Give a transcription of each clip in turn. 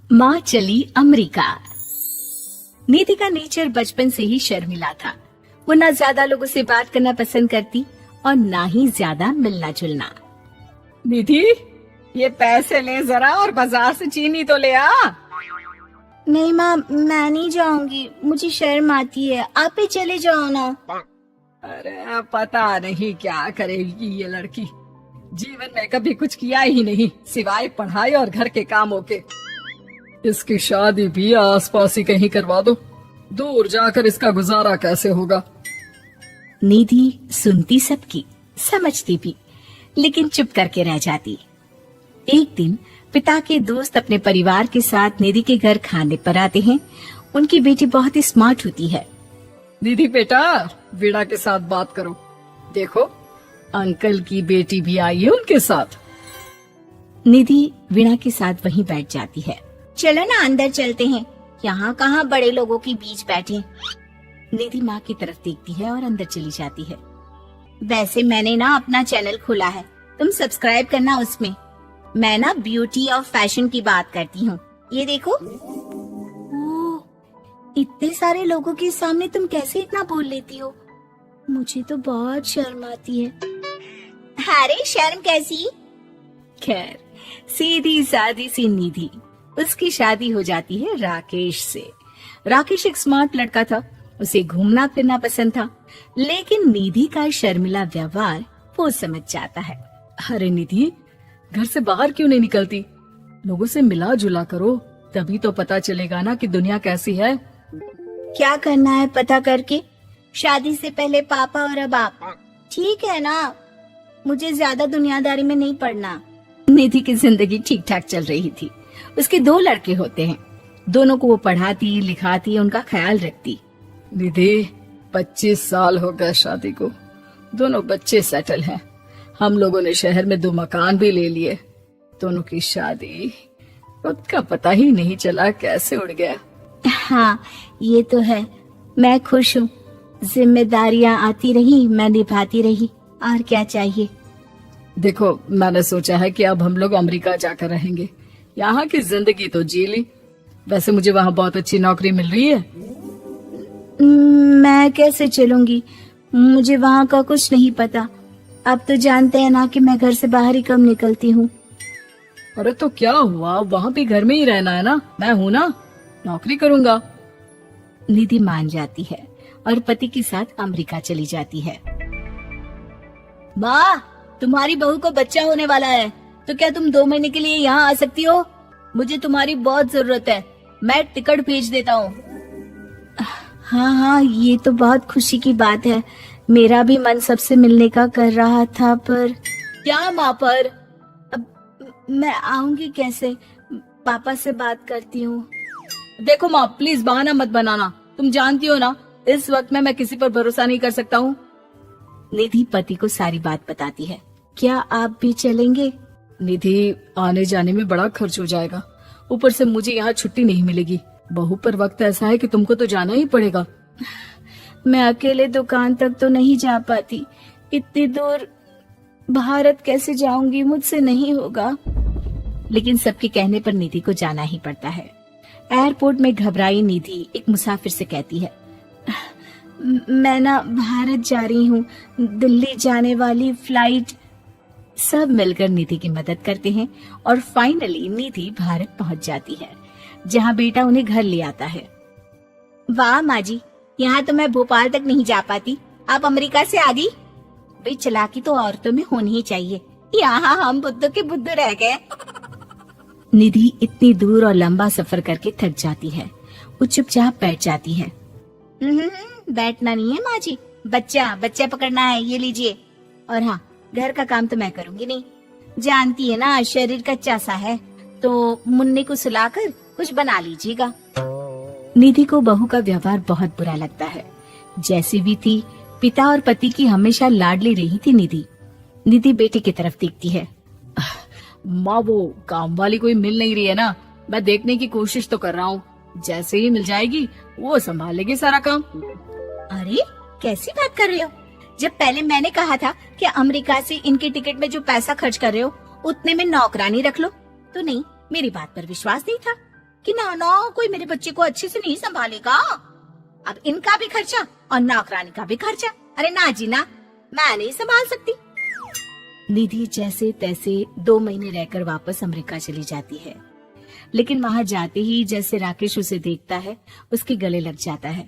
माँ चली अमेरिका। निधि का नेचर बचपन से ही शर्मिला था। वो ना ज्यादा लोगों से बात करना पसंद करती और ना ही ज्यादा मिलना जुलना। निधि, ये पैसे ले जरा और बाजार से चीनी तो ले आ। नहीं माँ, मैं नहीं जाऊंगी, मुझे शर्म आती है, आप ही चले जाओ ना। अरे पता नहीं क्या करेगी ये लड़की, जीवन में कभी कुछ किया ही नहीं सिवाय पढ़ाई और घर के कामों के। इसकी शादी भी आसपास ही कहीं करवा दो, दूर जाकर इसका गुजारा कैसे होगा। निधि सुनती सबकी, समझती भी, लेकिन चुप करके रह जाती। एक दिन पिता के दोस्त अपने परिवार के साथ निधि के घर खाने पर आते हैं। उनकी बेटी बहुत ही स्मार्ट होती है। निधि बेटा, वीणा के साथ बात करो, देखो अंकल की बेटी भी आई है उनके साथ। निधि वीणा के साथ वहीं बैठ जाती है। चलो ना अंदर चलते हैं, यहाँ कहाँ बड़े लोगों के बीच बैठे। निधि माँ की तरफ देखती है और अंदर चली जाती है। वैसे मैंने ना अपना चैनल खोला है, तुम सब्सक्राइब करना उसमें। मैं ना ब्यूटी और फैशन की बात करती हूँ, ये देखो। ओह, इतने सारे लोगों के सामने तुम कैसे इतना बोल लेती हो? मुझे तो बहुत शर्म आती है। अरे शर्म कैसी? खैर, सीधी सादी सी निधि, उसकी शादी हो जाती है राकेश से। राकेश एक स्मार्ट लड़का था, उसे घूमना फिरना पसंद था, लेकिन निधि का शर्मिला व्यवहार वो समझ जाता है। अरे निधि, घर से बाहर क्यों नहीं निकलती? लोगों से मिला जुला करो, तभी तो पता चलेगा ना कि दुनिया कैसी है। क्या करना है पता करके? शादी से पहले पापा और अब आप, ठीक है ना? मुझे ज्यादा दुनियादारी में नहीं पड़ना। निधि की जिंदगी ठीक ठाक चल रही थी। उसके 2 लड़के होते हैं, दोनों को वो पढ़ाती लिखाती, उनका ख्याल रखती। निधि, 25 साल हो गए शादी को, दोनों बच्चे सेटल हैं। हम लोगों ने शहर में 2 मकान भी ले लिए। दोनों की शादी उसका पता ही नहीं चला कैसे उड़ गया। हाँ, ये तो है। मैं खुश हूँ, जिम्मेदारियाँ आती रही, मैं निभाती रही, और क्या चाहिए। देखो, मैंने सोचा है कि अब हम लोग अमेरिका जाकर रहेंगे। यहाँ की जिंदगी तो जी ली, वैसे मुझे वहाँ बहुत अच्छी नौकरी मिल रही है। मैं कैसे चलूंगी? मुझे वहाँ का कुछ नहीं पता। अब तो जानते हैं ना कि मैं घर से बाहर ही कम निकलती हूँ। अरे तो क्या हुआ, वहाँ भी घर में ही रहना है ना, मैं हूँ ना, नौकरी करूँगा। निधि मान जाती है और पति के साथ अमेरिका चली जाती है। माँ, तुम्हारी बहू को बच्चा होने वाला है, तो क्या तुम 2 महीने के लिए यहाँ आ सकती हो? मुझे तुम्हारी बहुत जरूरत है, मैं टिकट भेज देता हूँ। हाँ हाँ, ये तो बहुत खुशी की बात है। मेरा भी मन सबसे मिलने का कर रहा था, पर क्या माँ पर? अब मैं आऊंगी कैसे? पापा से बात करती हूँ। देखो माँ, प्लीज बहाना मत बनाना, तुम जानती हो ना इस वक्त में मैं किसी पर भरोसा नहीं कर सकता हूँ। निधि पति को सारी बात बताती है। क्या आप भी चलेंगे? निधि, आने जाने में बड़ा खर्च हो जाएगा, ऊपर से मुझे यहाँ छुट्टी नहीं मिलेगी। बहू पर वक्त ऐसा है कि तुमको तो जाना ही पड़ेगा। मैं अकेले दुकान तक तो नहीं जा पाती, इतनी दूर भारत कैसे जाऊंगी? मुझसे नहीं होगा। लेकिन सबके कहने पर निधि को जाना ही पड़ता है। एयरपोर्ट में घबराई निधि एक मुसाफिर से कहती है, मैं ना भारत जा रही हूँ, दिल्ली जाने वाली फ्लाइट। सब मिलकर निधि की मदद करते हैं और फाइनली निधि भारत पहुंच जाती है, जहां बेटा उन्हें घर ले आता है। वाह माँ जी, यहाँ तो मैं भोपाल तक नहीं जा पाती, आप अमेरिका से आ गई। भाई, चालाकी तो औरतों में होनी ही चाहिए, यहाँ हम बुद्धू के बुद्धू रह गए। निधि इतनी दूर और लंबा सफर करके थक जाती है, वो चुपचाप बैठ जाती है। बैठना नहीं है माँ जी, बच्चा पकड़ना है, ये लीजिए। और हाँ, घर का काम तो मैं करूंगी नहीं, जानती है ना शरीर कच्चा सा है, तो मुन्ने को सुलाकर कुछ बना लीजिएगा। निधि को बहू का व्यवहार बहुत बुरा लगता है। जैसी भी थी, पिता और पति की हमेशा लाडली रही थी निधि। निधि बेटी की तरफ देखती है। माँ, वो काम वाली कोई मिल नहीं रही है ना, मैं देखने की कोशिश तो कर रहा हूँ, जैसे ही मिल जाएगी वो संभाल लेगी सारा काम। अरे कैसी बात कर रहे हो? जब पहले मैंने कहा था कि अमेरिका से इनके टिकट में जो पैसा खर्च कर रहे हो उतने में नौकरानी रख लो, तो नहीं, मेरी बात पर विश्वास नहीं था। कि ना ना कोई मेरे बच्चे को अच्छे से नहीं संभालेगा। अब इनका भी खर्चा और नौकरानी का भी खर्चा। अरे ना जी ना, मैं नहीं संभाल सकती। निधि जैसे तैसे 2 महीने रहकर वापस अमेरिका चली जाती है, लेकिन वहां जाते ही जैसे राकेश उसे देखता है उसके गले लग जाता है।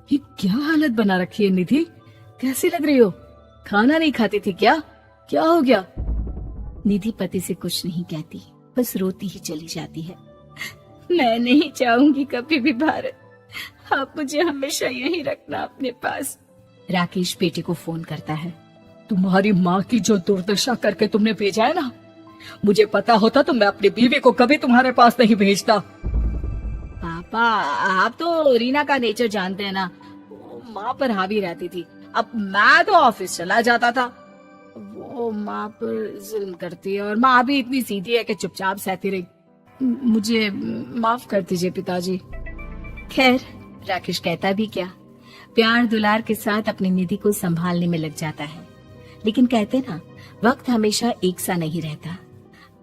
ये क्या हालत बना रखी है निधि, कैसी लग रही हो? खाना नहीं खाती थी क्या? क्या हो गया? निधि पति से कुछ नहीं कहती, बस रोती ही चली जाती है। मैं नहीं चाहूंगी कभी भी भारत, आप मुझे हमेशा यही रखना अपने पास। राकेश बेटे को फोन करता है। तुम्हारी माँ की जो दुर्दशा करके तुमने भेजा है ना, मुझे पता होता तो मैं अपनी बीवी को कभी तुम्हारे पास नहीं भेजता। पापा, आप तो रीना का नेचर जानते हैं ना, वो माँ पर हावी रहती थी। अब मैं तो ऑफिस चला जाता था, वो माँ पर जुल्म करती है और माँ भी इतनी सीधी है कि चुपचाप सहती रही। मुझे माफ कर दीजिए पिताजी। खैर, राकेश कहता भी क्या, प्यार दुलार के साथ अपनी निधि को संभालने में लग जाता है। लेकिन कहते ना, वक्त हमेशा एक सा नहीं रहता।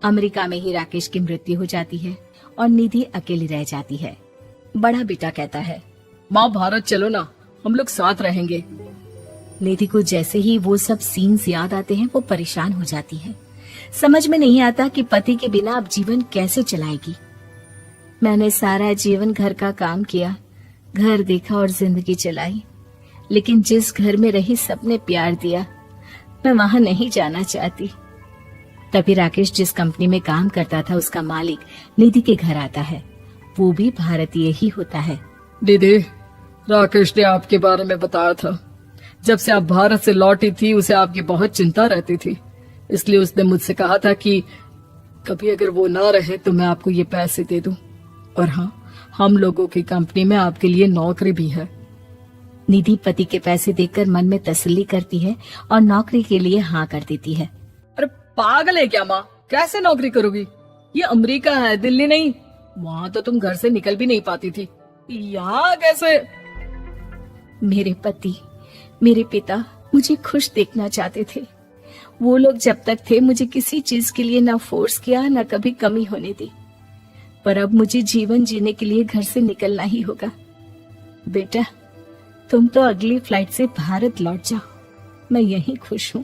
अमेरिका में ही राकेश की मृत्यु हो जाती है और निधि अकेली रह जाती है। बड़ा बेटा कहता है, माँ भारत चलो ना, हम लोग साथ रहेंगे। निधि को जैसे ही वो सब सीन्स याद आते हैं वो परेशान हो जाती है। समझ में नहीं आता कि पति के बिना अब जीवन कैसे चलाएगी। मैंने सारा जीवन घर का काम किया, घर देखा और जिंदगी चलाई, लेकिन जिस घर में रही सबने प्यार दिया, मैं वहां नहीं जाना चाहती। तभी राकेश जिस कंपनी में काम करता था उसका मालिक निधि के घर आता है। वो भी भारतीय ही होता है। दीदी, राकेश ने आपके बारे में बताया था। जब से आप भारत से लौटी थी उसे आपकी बहुत चिंता रहती थी, इसलिए उसने मुझसे कहा था कि कभी अगर वो ना रहे तो मैं आपको ये पैसे दे दूं। और हाँ, हम लोगों की कंपनी में आपके लिए नौकरी भी है। निधि पति के पैसे देखकर मन में तसल्ली करती है और नौकरी के लिए हाँ कर देती है। अरे पागल है क्या माँ, कैसे नौकरी करोगी? ये अमेरिका है, दिल्ली नहीं। वहाँ तो तुम घर से निकल भी नहीं पाती थी, यहाँ कैसे? मेरे पति, मेरे पिता मुझे खुश देखना चाहते थे। वो लोग जब तक थे मुझे किसी चीज के लिए ना फोर्स किया, ना कभी कमी होने दी। पर अब मुझे जीवन जीने के लिए घर से निकलना ही होगा। बेटा, तुम तो अगली फ्लाइट से भारत लौट जाओ, मैं यहीं खुश हूँ।